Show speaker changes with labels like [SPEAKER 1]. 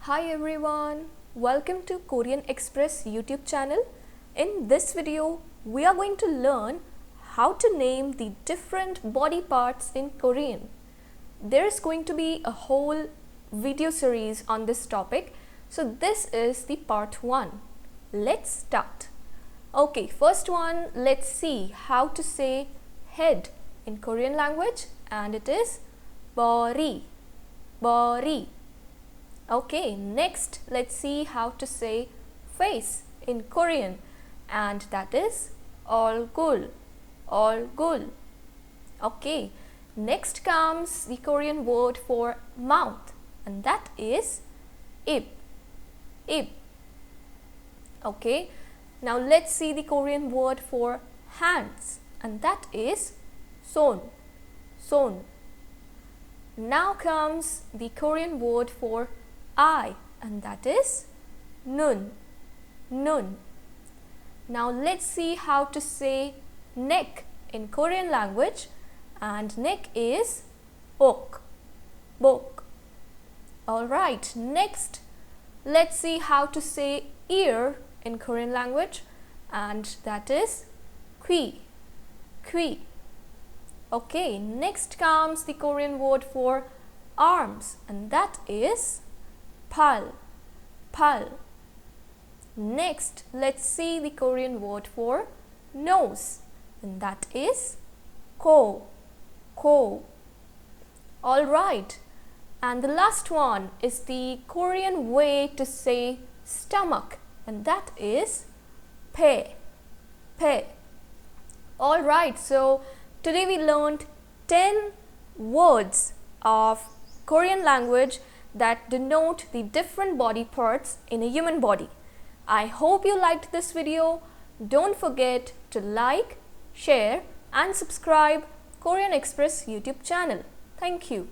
[SPEAKER 1] Hi everyone, welcome to Korean Express YouTube channel. In this video, we are going to learn how to name the different body parts in Korean. There is going to be a whole video series on this topic. So this is the part 1. Let's start. Okay, first one, let's see how to say head in Korean language, and it is 머리, 머리. Okay, next let's see how to say face in Korean, and that is 얼굴, 얼굴. Okay, next comes the Korean word for mouth, and that is 입, 입. Okay, now let's see the Korean word for hands, and that is 손, 손. Now comes the Korean word for eye, and that is 눈, 눈. Now let's see how to say neck in Korean language, and neck is 복, 복. Alright, next let's see how to say ear in Korean language, and that is 귀, 귀. Okay, next comes the Korean word for arms, and that is 팔, 팔. Next, let's see the Korean word for nose, and that is 코, 코. Alright, and the last one is the Korean way to say stomach, and that is 배, 배. Alright, so today we learned 10 words of Korean language that denote the different body parts in a human body. I hope you liked this video. Don't forget to like, share and subscribe Korean Express YouTube channel. Thank you.